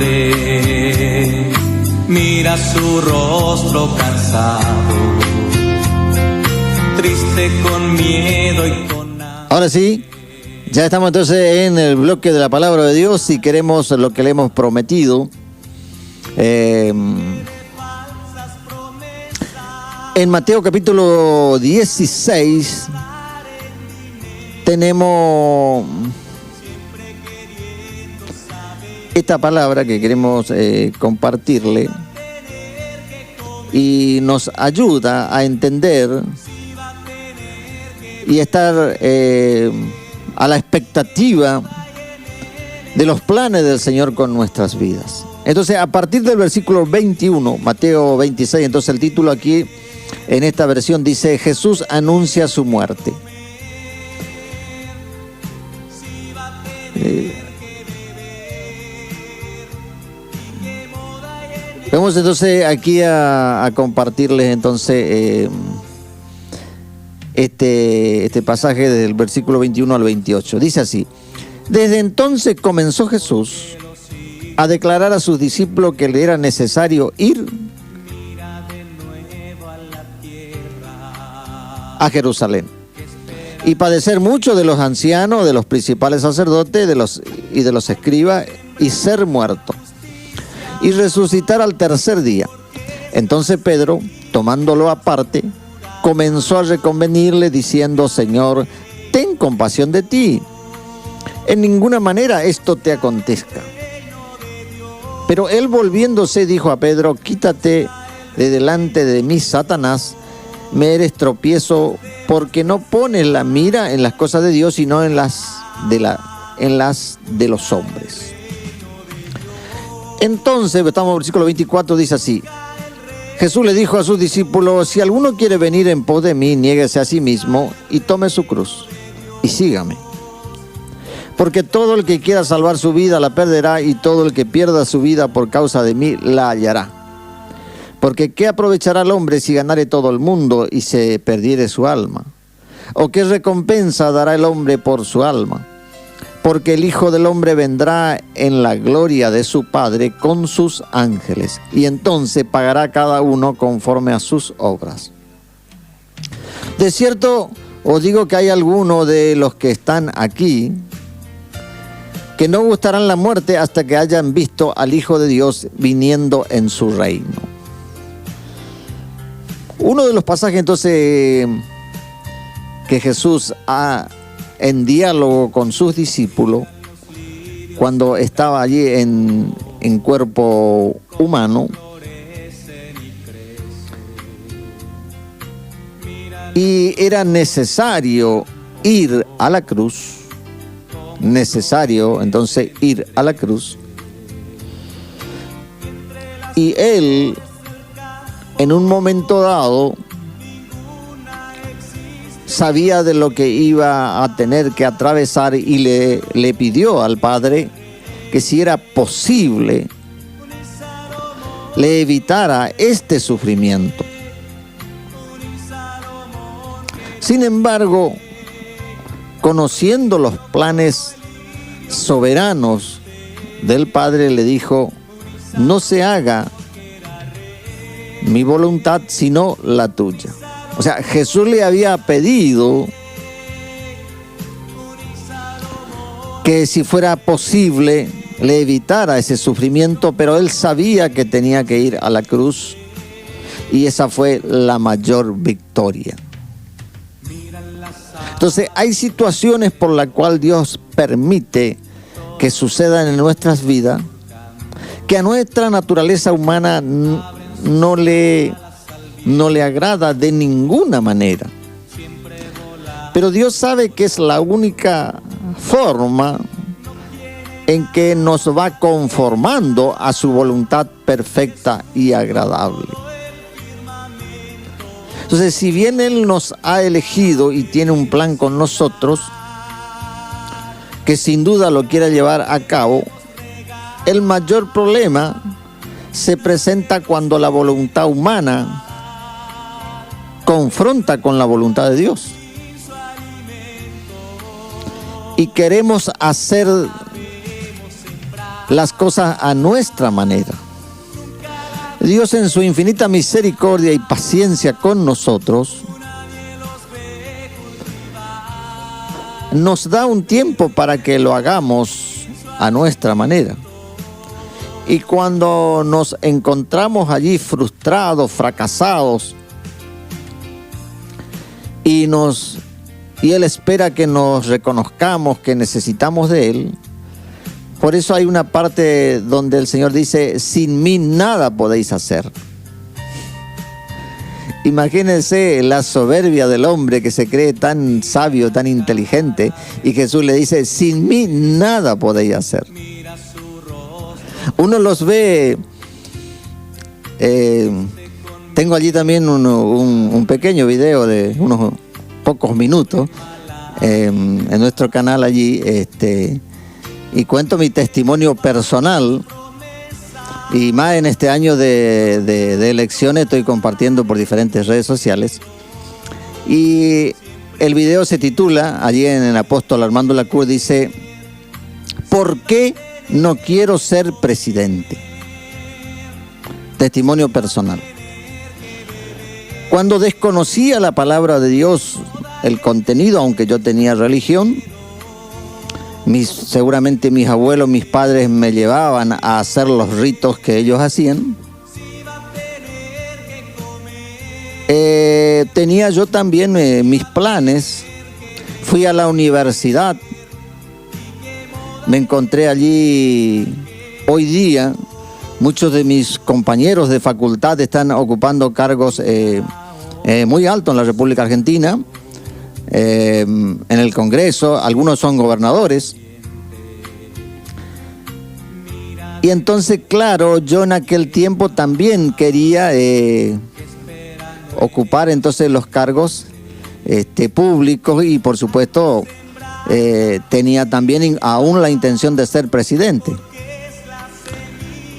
hombre, mira su rostro cansado, triste con miedo y con hambre. Ahora sí, ya estamos entonces en el bloque de la palabra de Dios y queremos lo que le hemos prometido. En Mateo capítulo 16 tenemos esta palabra que queremos compartirle y nos ayuda a entender y estar a la expectativa de los planes del Señor con nuestras vidas. Entonces, a partir del versículo 21, Mateo 26, entonces el título aquí en esta versión dice: Jesús anuncia su muerte. Vamos entonces aquí a compartirles entonces este pasaje del versículo 21 al 28. Dice así: Desde entonces comenzó Jesús a declarar a sus discípulos que le era necesario ir a Jerusalén y padecer mucho de los ancianos, de los principales sacerdotes y de los escribas, y ser muerto, y resucitar al tercer día. Entonces Pedro, tomándolo aparte, comenzó a reconvenirle diciendo: Señor, ten compasión de ti, en ninguna manera esto te acontezca. Pero él, volviéndose, dijo a Pedro: Quítate de delante de mí, Satanás, me eres tropiezo, porque no pones la mira en las cosas de Dios, sino en las de los hombres. Entonces, estamos en el versículo 24, dice así: Jesús le dijo a sus discípulos: Si alguno quiere venir en pos de mí, niéguese a sí mismo y tome su cruz y sígame. Porque todo el que quiera salvar su vida la perderá, y todo el que pierda su vida por causa de mí la hallará. Porque ¿qué aprovechará el hombre si ganare todo el mundo y se perdiere su alma? ¿O qué recompensa dará el hombre por su alma? Porque el Hijo del Hombre vendrá en la gloria de su Padre con sus ángeles, y entonces pagará cada uno conforme a sus obras. De cierto os digo que hay algunos de los que están aquí que no gustarán la muerte hasta que hayan visto al Hijo de Dios viniendo en su reino. Uno de los pasajes entonces que Jesús en diálogo con sus discípulos, cuando estaba allí en cuerpo humano, y era necesario ir a la cruz, entonces ir a la cruz, y él en un momento dado sabía de lo que iba a tener que atravesar, y le pidió al Padre que si era posible le evitara este sufrimiento. Sin embargo, conociendo los planes soberanos del Padre, le dijo: no se haga mi voluntad sino la tuya. O sea, Jesús le había pedido que si fuera posible le evitara ese sufrimiento, pero él sabía que tenía que ir a la cruz, y esa fue la mayor victoria. Entonces, hay situaciones por las cuales Dios permite que sucedan en nuestras vidas que a nuestra naturaleza humana no le agrada de ninguna manera. Pero Dios sabe que es la única forma en que nos va conformando a su voluntad perfecta y agradable. Entonces, si bien Él nos ha elegido y tiene un plan con nosotros, que sin duda lo quiera llevar a cabo, el mayor problema se presenta cuando la voluntad humana confronta con la voluntad de Dios. Y queremos hacer las cosas a nuestra manera. Dios, en su infinita misericordia y paciencia con nosotros, nos da un tiempo para que lo hagamos a nuestra manera. Y cuando nos encontramos allí frustrados, fracasados, y Él espera que nos reconozcamos que necesitamos de Él. Por eso hay una parte donde el Señor dice: sin mí nada podéis hacer. Imagínense la soberbia del hombre que se cree tan sabio, tan inteligente, y Jesús le dice: sin mí nada podéis hacer. Uno los ve, tengo allí también un pequeño video de unos pocos minutos en nuestro canal allí, y cuento mi testimonio personal. Y más en este año de elecciones estoy compartiendo por diferentes redes sociales. Y el video se titula, allí en el apóstol Armando Lacour, dice: ¿por qué no quiero ser presidente? Testimonio personal. Cuando desconocía la palabra de Dios, el contenido, aunque yo tenía religión, seguramente mis abuelos, mis padres me llevaban a hacer los ritos que ellos hacían. Tenía yo también mis planes. Fui a la universidad. Me encontré allí. Hoy día muchos de mis compañeros de facultad están ocupando cargos muy altos en la República Argentina. En el Congreso, algunos son gobernadores. Y entonces, claro, yo en aquel tiempo también quería ocupar entonces los cargos públicos, y por supuesto tenía también aún la intención de ser presidente.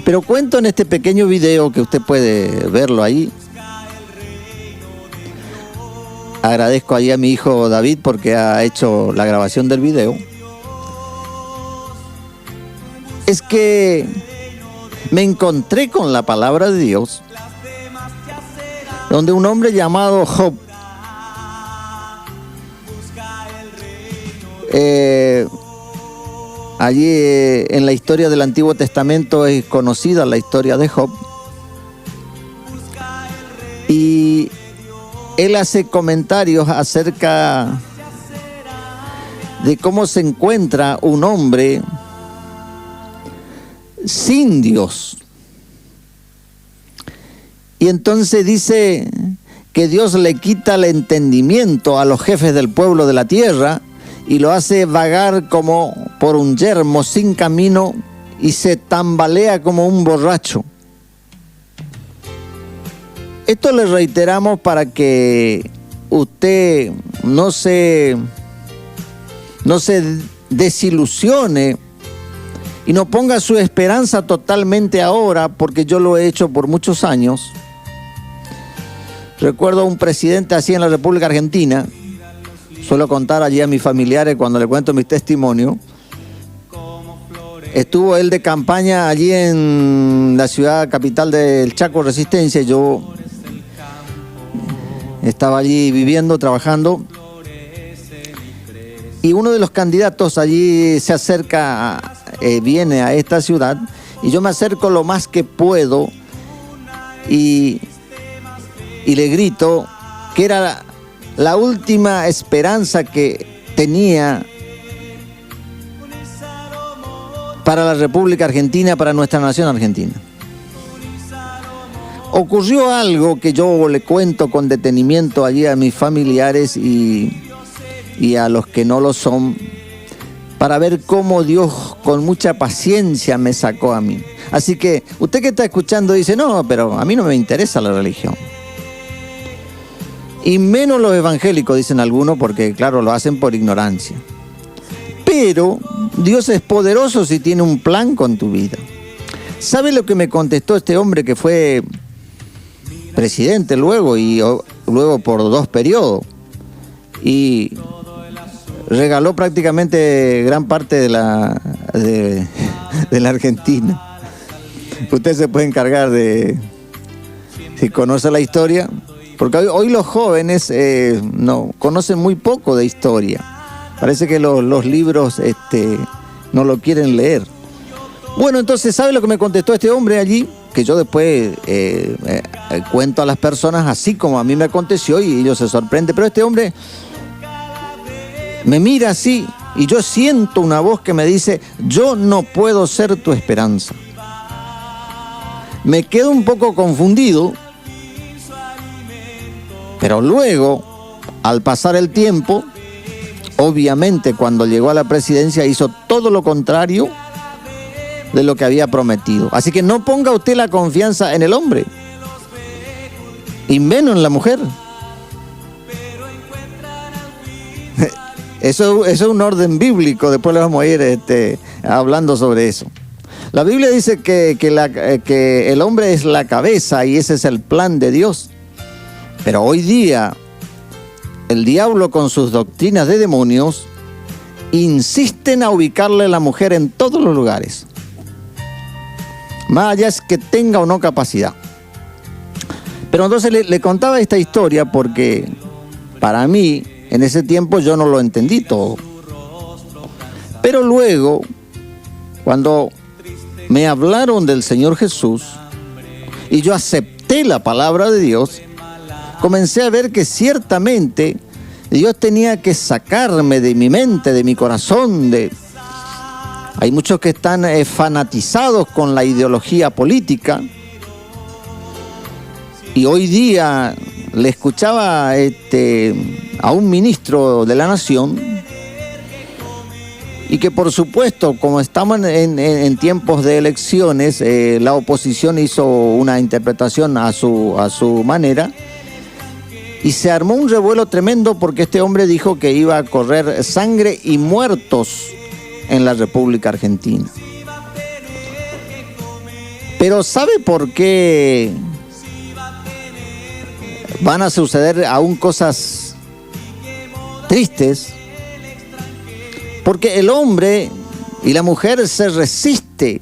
Pero cuento en este pequeño video, que usted puede verlo ahí. Agradezco ahí a mi hijo David porque ha hecho la grabación del video. Es que me encontré con la palabra de Dios, donde un hombre llamado Job allí en la historia del Antiguo Testamento es conocida la historia de Job, y él hace comentarios acerca de cómo se encuentra un hombre sin Dios. Y entonces dice que Dios le quita el entendimiento a los jefes del pueblo de la tierra y lo hace vagar como por un yermo sin camino, y se tambalea como un borracho. Esto le reiteramos para que usted no se desilusione y no ponga su esperanza totalmente ahora, porque yo lo he hecho por muchos años. Recuerdo a un presidente así en la República Argentina. Suelo contar allí a mis familiares cuando le cuento mis testimonios. Estuvo él de campaña allí en la ciudad capital del Chaco, Resistencia, y yo estaba allí viviendo, trabajando. Y uno de los candidatos allí se acerca, viene a esta ciudad, y yo me acerco lo más que puedo y le grito que era la última esperanza que tenía para la República Argentina, para nuestra nación argentina. Ocurrió algo que yo le cuento con detenimiento allí a mis familiares y a los que no lo son, para ver cómo Dios con mucha paciencia me sacó a mí. Así que usted que está escuchando dice: no, pero a mí no me interesa la religión. Y menos los evangélicos, dicen algunos, porque claro, lo hacen por ignorancia. Pero Dios es poderoso si tiene un plan con tu vida. ¿Sabe lo que me contestó este hombre que fue presidente luego por 2 periodos? Y regaló prácticamente gran parte de de la Argentina. Usted se puede encargar de, si conoce la historia, porque hoy los jóvenes no conocen muy poco de historia. Parece que los libros no lo quieren leer. Bueno, entonces, ¿sabe lo que me contestó este hombre allí? Que yo después cuento a las personas así como a mí me aconteció y ellos se sorprenden. Pero este hombre me mira así y yo siento una voz que me dice: yo no puedo ser tu esperanza. Me quedo un poco confundido, pero luego, al pasar el tiempo, obviamente cuando llegó a la presidencia hizo todo lo contrario de lo que había prometido. Así que no ponga usted la confianza en el hombre, y menos en la mujer. Eso es un orden bíblico, después le vamos a ir hablando sobre eso. La Biblia dice que el hombre es la cabeza y ese es el plan de Dios. Pero hoy día el diablo con sus doctrinas de demonios insisten a ubicarle a la mujer en todos los lugares. Más allá es que tenga o no capacidad. Pero entonces le contaba esta historia porque para mí en ese tiempo yo no lo entendí todo. Pero luego, cuando me hablaron del Señor Jesús y yo acepté la palabra de Dios, comencé a ver que ciertamente Dios tenía que sacarme de mi mente, de mi corazón. Hay muchos que están fanatizados con la ideología política. Y hoy día le escuchaba a un ministro de la Nación, y que por supuesto, como estamos en tiempos de elecciones, la oposición hizo una interpretación a su manera, y se armó un revuelo tremendo porque este hombre dijo que iba a correr sangre y muertos en la República Argentina. Pero ¿sabe por qué van a suceder aún cosas tristes? Porque el hombre y la mujer se resiste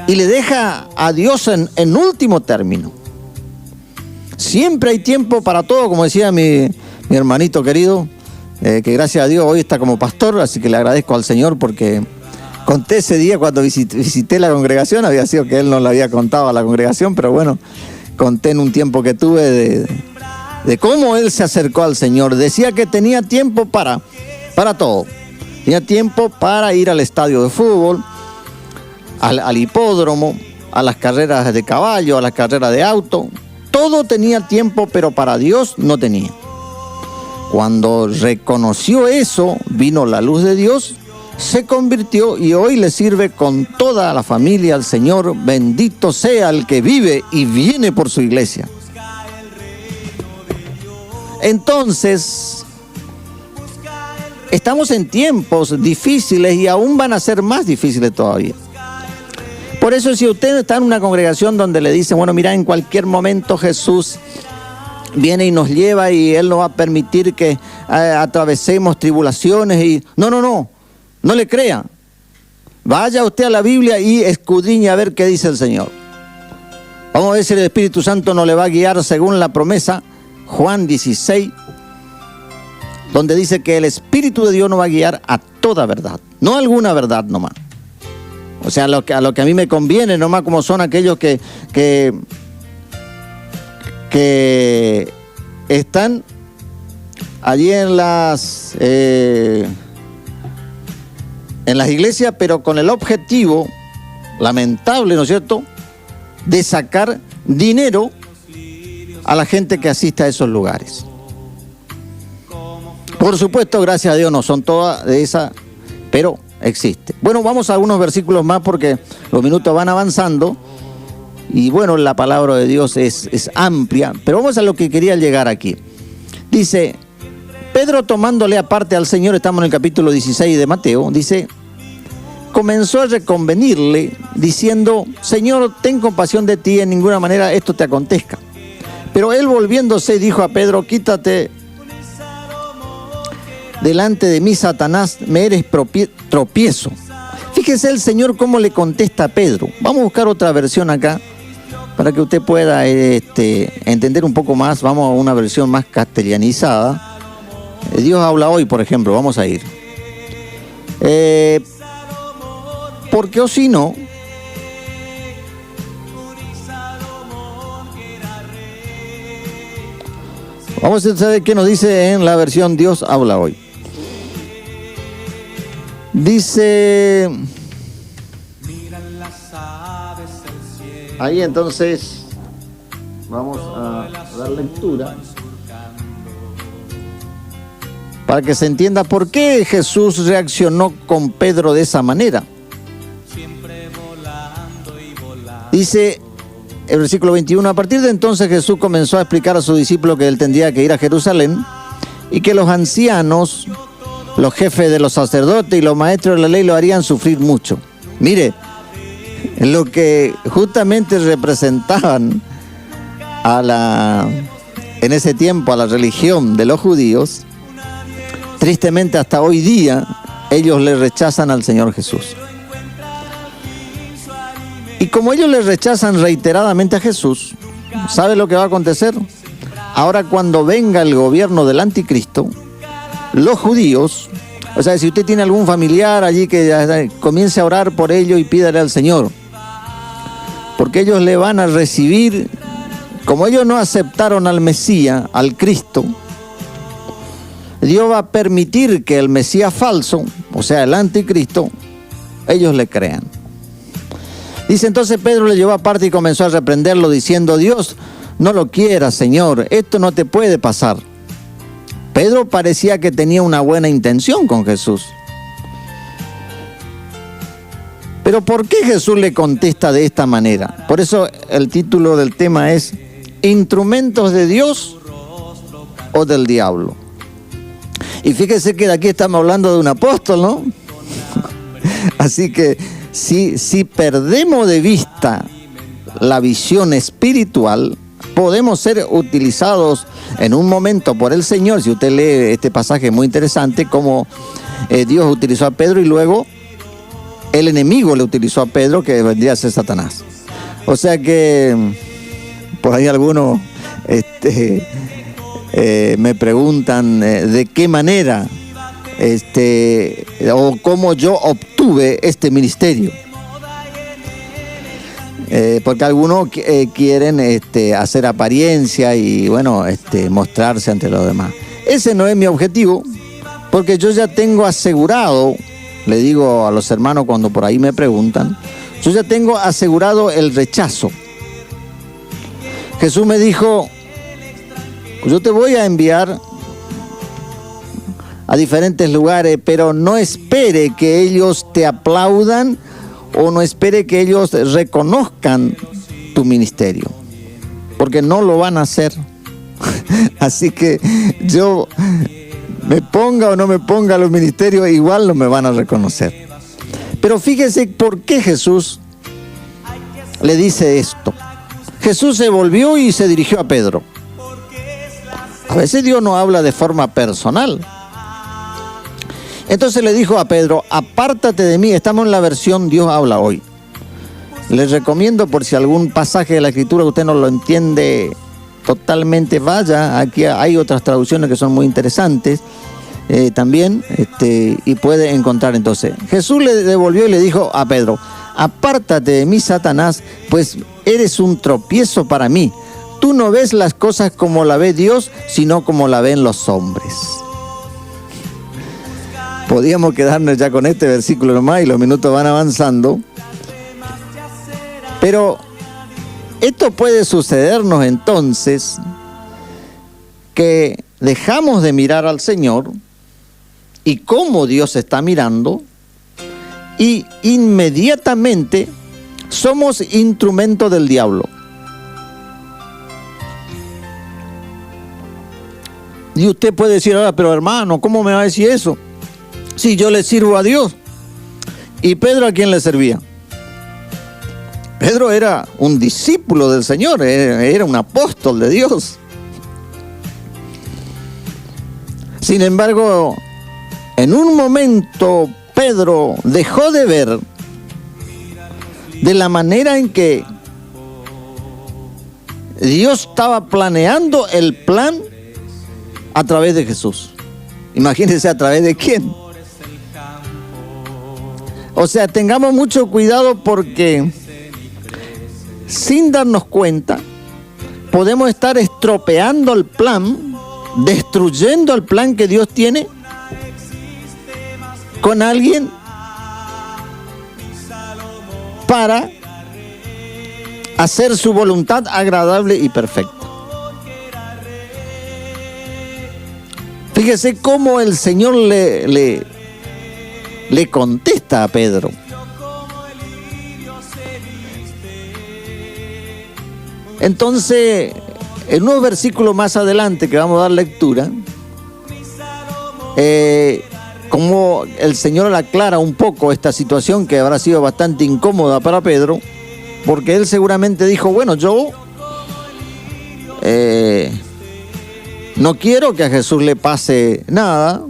y le deja a Dios en último término. Siempre hay tiempo para todo, como decía mi hermanito querido, que gracias a Dios hoy está como pastor, así que le agradezco al Señor porque conté ese día cuando visité la congregación, había sido que él no le había contado a la congregación, pero bueno, conté en un tiempo que tuve de cómo él se acercó al Señor. Decía que tenía tiempo para todo. Tenía tiempo para ir al estadio de fútbol, al hipódromo, a las carreras de caballo, a las carreras de auto. Todo tenía tiempo, pero para Dios no tenía. Cuando reconoció eso, vino la luz de Dios, se convirtió y hoy le sirve con toda la familia al Señor. Bendito sea el que vive y viene por su iglesia. Entonces, estamos en tiempos difíciles y aún van a ser más difíciles todavía. Por eso, si usted está en una congregación donde le dicen, bueno, mira, en cualquier momento Jesús viene y nos lleva y Él nos va a permitir que atravesemos tribulaciones y... No le crea. Vaya usted a la Biblia y escudriñe a ver qué dice el Señor. Vamos a ver si el Espíritu Santo nos le va a guiar según la promesa, Juan 16, donde dice que el Espíritu de Dios nos va a guiar a toda verdad, no alguna verdad nomás. O sea, a lo que a mí me conviene nomás, como son aquellos que están allí en las iglesias, pero con el objetivo, lamentable, ¿no es cierto?, de sacar dinero a la gente que asiste a esos lugares. Por supuesto, gracias a Dios, no son todas de esas, pero existe. Bueno, vamos a algunos versículos más porque los minutos van avanzando. Y bueno, la palabra de Dios es amplia, pero vamos a lo que quería llegar aquí. Dice, Pedro tomándole aparte al Señor, estamos en el capítulo 16 de Mateo, dice, comenzó a reconvenirle diciendo, Señor, ten compasión de ti, en ninguna manera esto te acontezca. Pero él volviéndose dijo a Pedro, quítate delante de mí, Satanás, me eres tropiezo. Fíjese el Señor cómo le contesta a Pedro. Vamos a buscar otra versión acá para que usted pueda entender un poco más. Vamos a una versión más castellanizada. Dios habla hoy, por ejemplo. Vamos a ir. Porque o si no, vamos a saber qué nos dice en la versión Dios habla hoy. Dice ahí, entonces vamos a dar lectura para que se entienda por qué Jesús reaccionó con Pedro de esa manera. Dice el versículo 21, a partir de entonces Jesús comenzó a explicar a sus discípulos que él tendría que ir a Jerusalén y que los ancianos, los jefes de los sacerdotes y los maestros de la ley lo harían sufrir mucho. Mire, lo que justamente representaban en ese tiempo a la religión de los judíos, tristemente hasta hoy día ellos le rechazan al Señor Jesús. Y como ellos le rechazan reiteradamente a Jesús, ¿sabe lo que va a acontecer? Ahora cuando venga el gobierno del anticristo, los judíos, o sea, si usted tiene algún familiar allí que comience a orar por ello y pídale al Señor, porque ellos le van a recibir, como ellos no aceptaron al Mesías, al Cristo, Dios va a permitir que el Mesías falso, o sea, el anticristo, ellos le crean. Dice, entonces Pedro le llevó aparte y comenzó a reprenderlo diciendo, Dios, no lo quieras, Señor, esto no te puede pasar. Pedro parecía que tenía una buena intención con Jesús. Pero ¿por qué Jesús le contesta de esta manera? Por eso el título del tema es ¿Instrumentos de Dios o del diablo? Y fíjese que de aquí estamos hablando de un apóstol, ¿no? Así que si perdemos de vista la visión espiritual, podemos ser utilizados en un momento por el Señor. Si usted lee este pasaje muy interesante, cómo Dios utilizó a Pedro y luego el enemigo le utilizó a Pedro, que vendría a ser Satanás. O sea que por ahí algunos me preguntan de qué manera o cómo yo obtuve este ministerio. Porque algunos quieren hacer apariencia y bueno, mostrarse ante los demás. Ese no es mi objetivo, porque yo ya tengo asegurado, le digo a los hermanos cuando por ahí me preguntan, yo ya tengo asegurado el rechazo. Jesús me dijo, yo te voy a enviar a diferentes lugares, pero no espere que ellos te aplaudan o no espere que ellos reconozcan tu ministerio, porque no lo van a hacer. Así que yo me ponga o no me ponga a los ministerios, igual no me van a reconocer. Pero fíjese por qué Jesús le dice esto. Jesús se volvió y se dirigió a Pedro. A veces Dios no habla de forma personal. Entonces le dijo a Pedro, apártate de mí. Estamos en la versión Dios habla hoy. Les recomiendo, por si algún pasaje de la Escritura usted no lo entiende totalmente, vaya. Aquí hay otras traducciones que son muy interesantes también, y puede encontrar entonces. Jesús le devolvió y le dijo a Pedro, apártate de mí, Satanás, pues eres un tropiezo para mí. Tú no ves las cosas como la ve Dios, sino como la ven los hombres. Podíamos quedarnos ya con este versículo nomás y los minutos van avanzando. Pero esto puede sucedernos entonces que dejamos de mirar al Señor y cómo Dios está mirando y inmediatamente somos instrumento del diablo. Y usted puede decir, ahora, pero hermano, ¿cómo me va a decir eso? Si yo le sirvo a Dios. ¿Y Pedro a quién le servía? Pedro era un discípulo del Señor, era un apóstol de Dios. Sin embargo, en un momento Pedro dejó de ver de la manera en que Dios estaba planeando el plan a través de Jesús. Imagínense, ¿a través de quién? O sea, tengamos mucho cuidado porque sin darnos cuenta podemos estar estropeando el plan, destruyendo el plan que Dios tiene con alguien para hacer su voluntad agradable y perfecta. Fíjese cómo el Señor le contesta a Pedro. Entonces, en unos versículos más adelante que vamos a dar lectura, como el Señor le aclara un poco esta situación que habrá sido bastante incómoda para Pedro, porque él seguramente dijo, bueno, yo no quiero que a Jesús le pase nada.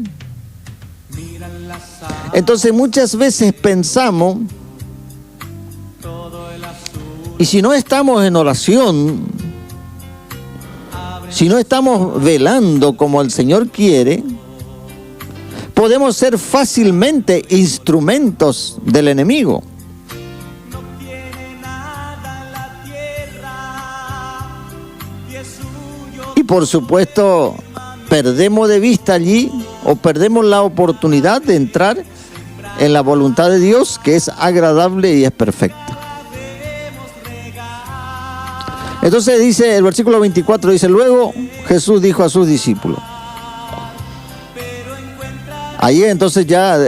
Entonces muchas veces pensamos, y si no estamos en oración, si no estamos velando como el Señor quiere, podemos ser fácilmente instrumentos del enemigo. Y por supuesto, perdemos de vista allí o perdemos la oportunidad de entrar en la voluntad de Dios, que es agradable y es perfecta. Entonces dice, el versículo 24 dice, luego Jesús dijo a sus discípulos. Ahí entonces ya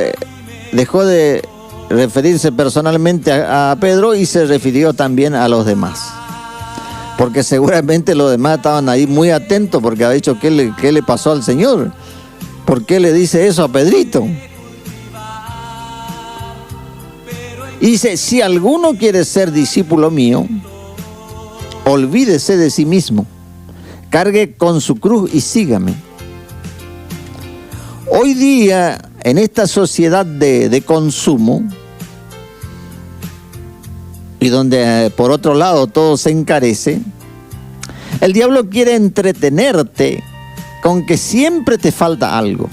dejó de referirse personalmente a Pedro y se refirió también a los demás. Porque seguramente los demás estaban ahí muy atentos porque ha dicho qué le pasó al Señor. ¿Por qué le dice eso a Pedrito? Y dice, si alguno quiere ser discípulo mío, olvídese de sí mismo, cargue con su cruz y sígame. Hoy día, en esta sociedad de consumo, y donde por otro lado todo se encarece, el diablo quiere entretenerte con que siempre te falta algo.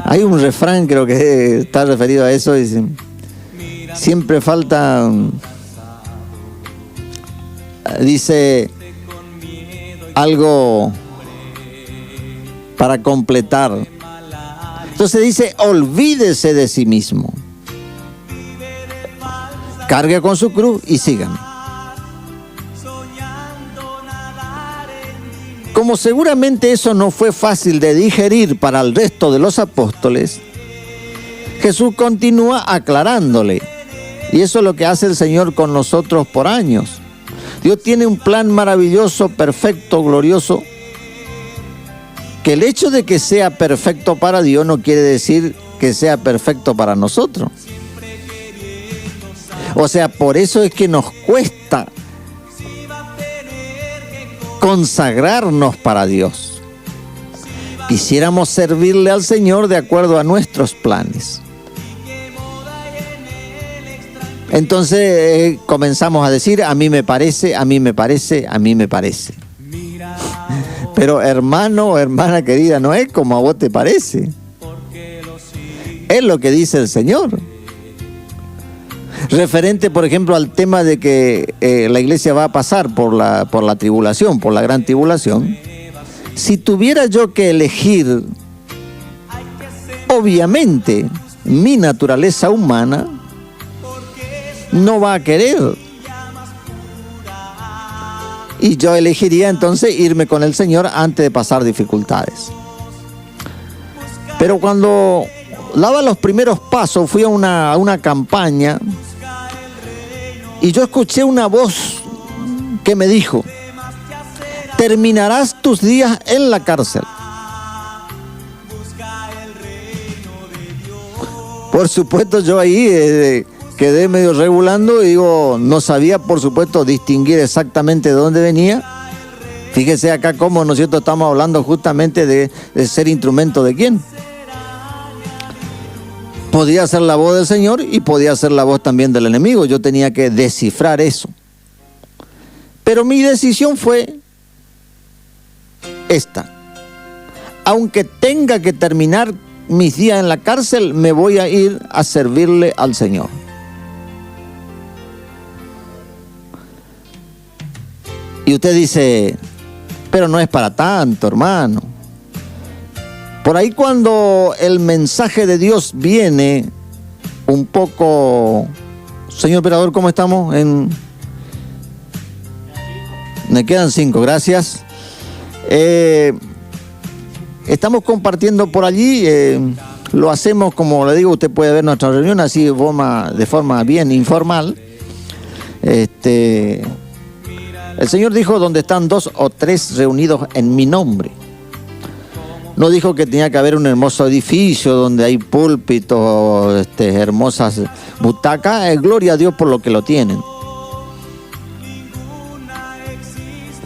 Hay un refrán, creo que está referido a eso, dice, siempre falta, dice, algo para completar. Entonces dice, olvídese de sí mismo, cargue con su cruz y sígame. Como seguramente eso no fue fácil de digerir para el resto de los apóstoles, Jesús continúa aclarándole. Y eso es lo que hace el Señor con nosotros por años. Dios tiene un plan maravilloso, perfecto, glorioso, que el hecho de que sea perfecto para Dios no quiere decir que sea perfecto para nosotros. O sea, por eso es que nos cuesta consagrarnos para Dios. Quisiéramos servirle al Señor de acuerdo a nuestros planes. Entonces comenzamos a decir, a mí me parece, a mí me parece, a mí me parece. Pero hermano o hermana querida, no es como a vos te parece. Es lo que dice el Señor. Referente, por ejemplo, al tema de que la iglesia va a pasar por la tribulación, por la gran tribulación. Si tuviera yo que elegir, obviamente, mi naturaleza humana no va a querer. Y yo elegiría entonces irme con el Señor antes de pasar dificultades. Pero cuando daba los primeros pasos, fui a una campaña y yo escuché una voz que me dijo, terminarás tus días en la cárcel. Por supuesto, yo ahí quedé medio regulando y digo, no sabía, por supuesto, distinguir exactamente de dónde venía. Fíjese acá cómo nosotros estamos hablando justamente de ser instrumento de quién. Podía ser la voz del Señor y podía ser la voz también del enemigo. Yo tenía que descifrar eso. Pero mi decisión fue esta. Aunque tenga que terminar mis días en la cárcel, me voy a ir a servirle al Señor. Y usted dice, pero no es para tanto, hermano. Por ahí cuando el mensaje de Dios viene un poco... Señor operador, ¿cómo estamos? Me quedan 5, gracias. Estamos compartiendo por allí, lo hacemos, como le digo, usted puede ver nuestra reunión así de forma bien informal. El Señor dijo, donde están 2 o 3 reunidos en mi nombre. No dijo que tenía que haber un hermoso edificio donde hay púlpitos, hermosas butacas. Gloria a Dios por lo que lo tienen.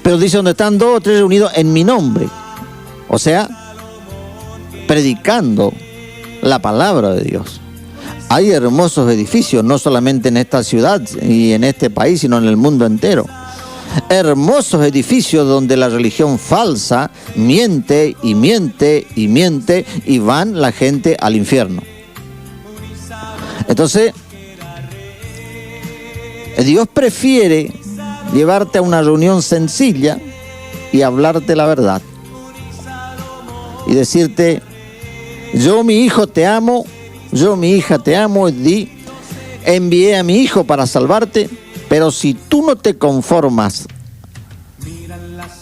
Pero dice, donde están 2 o 3 reunidos en mi nombre. O sea, predicando la palabra de Dios. Hay hermosos edificios, no solamente en esta ciudad y en este país, sino en el mundo entero. Hermosos edificios donde la religión falsa miente y miente y miente y van la gente al infierno. Entonces, Dios prefiere llevarte a una reunión sencilla y hablarte la verdad. Y decirte, yo mi hijo te amo, yo mi hija te amo, envié a mi hijo para salvarte, pero si tú no te conformas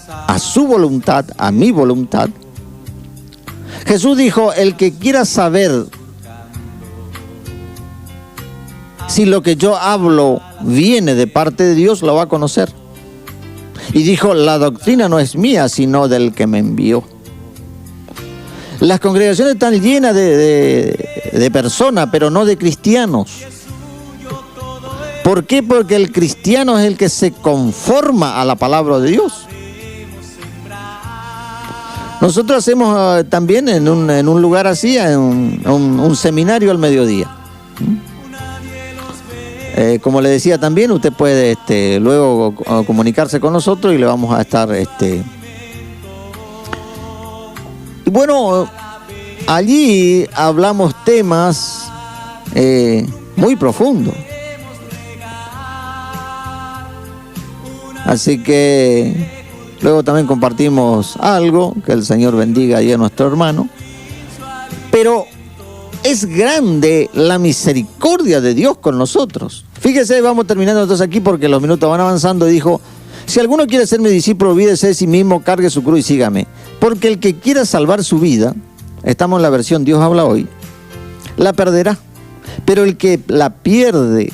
a su voluntad, a mi voluntad, Jesús dijo, el que quiera saber si lo que yo hablo viene de parte de Dios, lo va a conocer. Y dijo, la doctrina no es mía, sino del que me envió. Las congregaciones están llenas de personas, pero no de cristianos. ¿Por qué? Porque el cristiano es el que se conforma a la palabra de Dios. Nosotros hacemos también en un lugar así, un seminario al mediodía. Como le decía también, usted puede luego comunicarse con nosotros y le vamos a estar... Y bueno, allí hablamos temas muy profundos. Así que luego también compartimos algo, que el Señor bendiga ahí a nuestro hermano. Pero es grande la misericordia de Dios con nosotros. Fíjese, vamos terminando entonces aquí porque los minutos van avanzando. Y dijo, si alguno quiere ser mi discípulo, olvídese de sí mismo, cargue su cruz y sígame. Porque el que quiera salvar su vida, estamos en la versión Dios habla hoy, la perderá. Pero el que pierde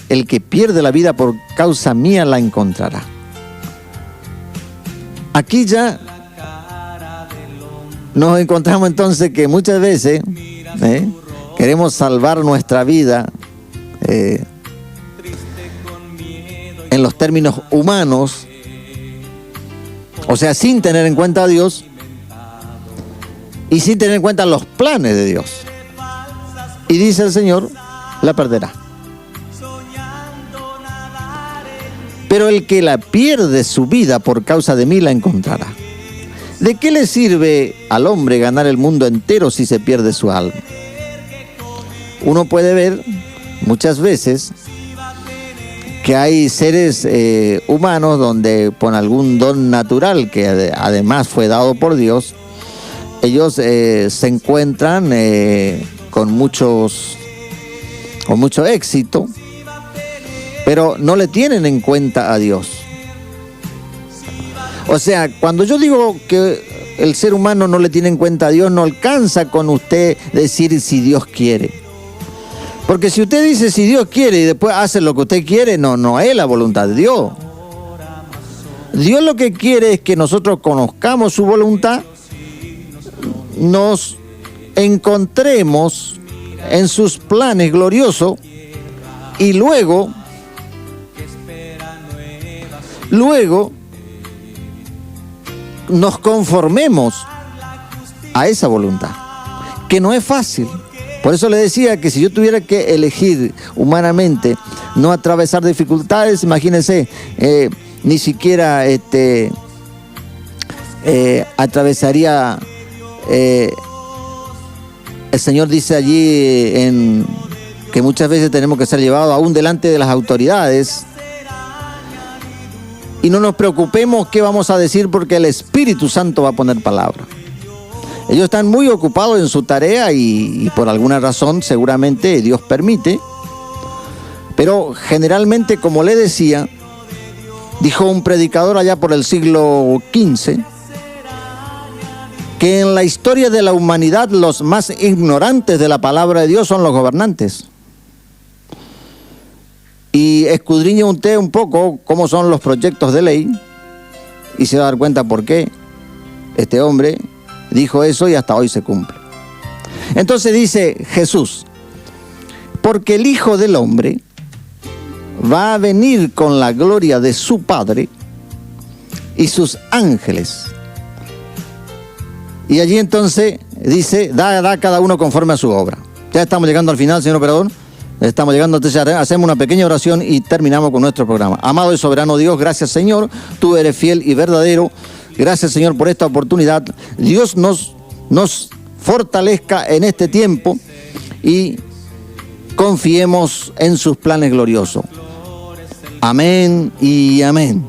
la vida por causa mía, la encontrará. Aquí ya nos encontramos entonces que muchas veces queremos salvar nuestra vida en los términos humanos, o sea, sin tener en cuenta a Dios y sin tener en cuenta los planes de Dios. Y dice el Señor, la perderá. Pero el que la pierde su vida por causa de mí, la encontrará. ¿De qué le sirve al hombre ganar el mundo entero si se pierde su alma? Uno puede ver muchas veces que hay seres humanos donde por algún don natural que además fue dado por Dios, ellos se encuentran con mucho éxito, pero no le tienen en cuenta a Dios. O sea, cuando yo digo que el ser humano no le tiene en cuenta a Dios, no alcanza con usted decir si Dios quiere. Porque si usted dice si Dios quiere y después hace lo que usted quiere, no es la voluntad de Dios. Dios lo que quiere es que nosotros conozcamos su voluntad, nos encontremos en sus planes gloriosos y luego nos conformemos a esa voluntad, que no es fácil, Por eso le decía que si yo tuviera que elegir humanamente no atravesar dificultades, imagínense, ni siquiera atravesaría, el Señor dice allí que muchas veces tenemos que ser llevados aún delante de las autoridades. Y no nos preocupemos qué vamos a decir, porque el Espíritu Santo va a poner palabra. Ellos están muy ocupados en su tarea y por alguna razón seguramente Dios permite. Pero generalmente, como le decía, dijo un predicador allá por el siglo XV, que en la historia de la humanidad los más ignorantes de la palabra de Dios son los gobernantes. Y escudriñe usted un poco cómo son los proyectos de ley y se va a dar cuenta por qué este hombre dijo eso y hasta hoy se cumple. Entonces dice Jesús, porque el Hijo del Hombre va a venir con la gloria de su Padre y sus ángeles. Y allí entonces dice, da cada uno conforme a su obra. Ya estamos llegando al final, señor operador. Estamos llegando, entonces hacemos una pequeña oración y terminamos con nuestro programa. Amado y soberano Dios, gracias Señor, tú eres fiel y verdadero. Gracias Señor por esta oportunidad. Dios nos fortalezca en este tiempo y confiemos en sus planes gloriosos. Amén y amén.